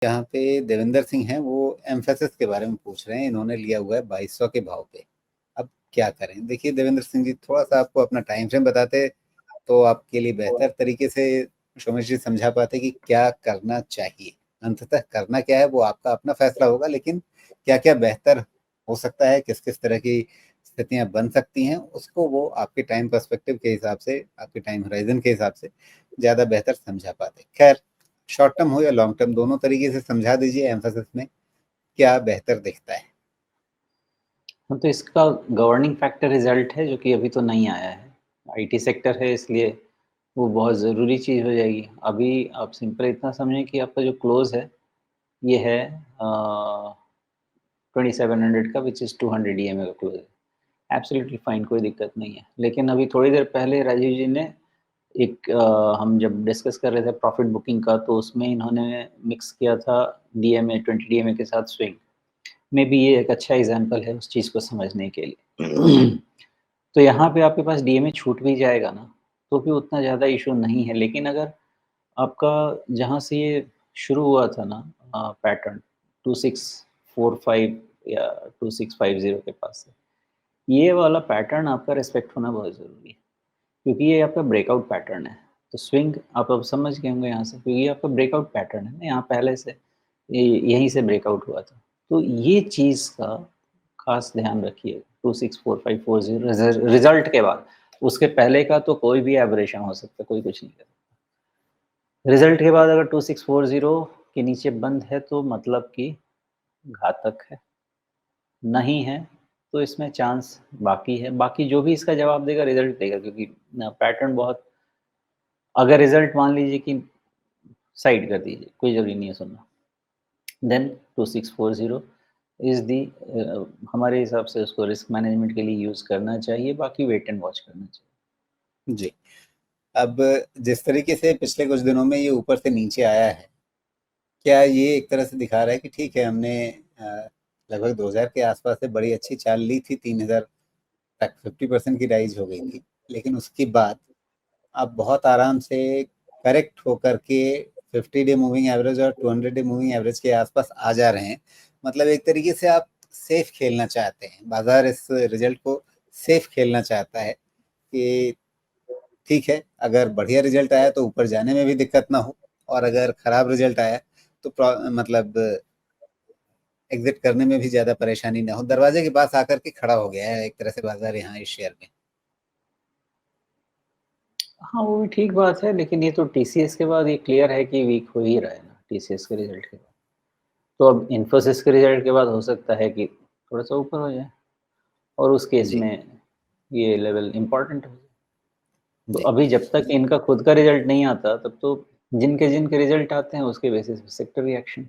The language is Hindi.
यहाँ पे देवेंद्र सिंह हैं, वो एम्फेसिस के बारे में पूछ रहे हैं। इन्होंने लिया हुआ है 2200 के भाव पे। अब क्या करें? देखिए देवेंद्र सिंह जी, थोड़ा-सा आपको अपना टाइम फ्रेम बताते तो आपके लिए बेहतर तरीके से सोमेश जी समझा पाते कि क्या करना चाहिए। अंततः करना क्या है वो आपका अपना फैसला होगा, लेकिन क्या-क्या बेहतर हो सकता है, किस-किस तरह की स्थितियाँ बन सकती हैं, उसको वो आपके टाइम पर्सपेक्टिव के हिसाब से, आपके टाइम होराइज़न के हिसाब से ज़्यादा बेहतर समझा पाते। खैर, शॉर्ट टर्म हो या लॉन्ग टर्म, दोनों तरीके से समझा दीजिए एम्फेसिस में क्या बेहतर दिखता है। हाँ, तो इसका गवर्निंग फैक्टर रिजल्ट है जो कि अभी तो नहीं आया है। आईटी सेक्टर है इसलिए वो बहुत ज़रूरी चीज़ हो जाएगी। अभी आप सिंपल इतना समझें कि आपका जो क्लोज़ है ये है 2700 का, विच इज़ 200 ईएमए का क्लोज़ है। एब्सोल्युटली फाइन, कोई दिक्कत नहीं है। लेकिन अभी थोड़ी देर पहले राजीव जी ने एक हम जब डिस्कस कर रहे थे प्रॉफिट बुकिंग का, तो उसमें इन्होंने मिक्स किया था डीएमए, 20 डीएमए के साथ स्विंग। मे बी ये एक अच्छा एग्जांपल है उस चीज़ को समझने के लिए। तो यहाँ पे आपके पास डीएमए छूट भी जाएगा ना, तो भी उतना ज़्यादा इश्यू नहीं है। लेकिन अगर आपका जहाँ से ये शुरू हुआ था ना पैटर्न 2645 या 2650 के पास से, ये वाला पैटर्न आपका रिस्पेक्ट होना बहुत ज़रूरी है, क्योंकि ये आपका ब्रेकआउट पैटर्न है। तो स्विंग आप अब समझ गए होंगे यहाँ से, क्योंकि ये आपका ब्रेकआउट पैटर्न है ना, यहाँ पहले से यहीं से ब्रेकआउट हुआ था। तो ये चीज़ का खास ध्यान रखिए। 264540 रिजल्ट के बाद, उसके पहले का तो कोई भी एबरेशन हो सकता है, कोई कुछ नहीं कर सकता। रिजल्ट के बाद अगर 2640 के नीचे बंद है तो मतलब कि घातक है, नहीं है तो इसमें चांस बाकी है। बाकी जो भी इसका जवाब देगा रिजल्ट देगा, क्योंकि पैटर्न बहुत, अगर रिजल्ट मान लीजिए कि साइड कर दीजिए, कोई ज़रूरी नहीं है सुनना, देन 2640 इज़ दी हमारे हिसाब से उसको रिस्क मैनेजमेंट के लिए यूज़ करना चाहिए, बाकी वेट एंड वॉच करना चाहिए। जी। अब जिस तरीके से पिछले कुछ दिनों में ये ऊपर से नीचे आया है, क्या ये एक तरह से दिखा रहा है कि ठीक है, हमने लगभग 2000 के आसपास से बड़ी अच्छी चाल ली थी, 3000 तक 50% की राइज हो गई थी, लेकिन उसके बाद आप बहुत आराम से करेक्ट होकर के 50 डे मूविंग एवरेज और 200 डे मूविंग एवरेज के आसपास आ जा रहे हैं। मतलब एक तरीके से आप सेफ खेलना चाहते हैं, बाजार इस रिजल्ट को सेफ खेलना चाहता है कि ठीक है, अगर बढ़िया रिजल्ट आया तो ऊपर जाने में भी दिक्कत ना हो, और अगर खराब रिजल्ट आया तो मतलब एग्जिट करने में भी ज्यादा परेशानी ना हो। दरवाजे के पास आकर के खड़ा हो गया है एक तरह से बाजार यहाँ इस शेयर में। हाँ, वो भी ठीक बात है, लेकिन ये तो टीसीएस के बाद ये क्लियर है कि वीक हो ही रहा है ना, टीसीएस के रिजल्ट के बाद। तो अब इन्फोसिस के रिजल्ट के बाद हो सकता है कि थोड़ा-सा ऊपर हो जाए, और उस केस जी। में ये लेवल इम्पोर्टेंट हो जाए। तो जी। अभी जब तक इनका खुद का रिजल्ट नहीं आता, तब तो जिनके-जिनके रिजल्ट आते हैं उसके बेसिस पे सेक्टर रिएक्शन।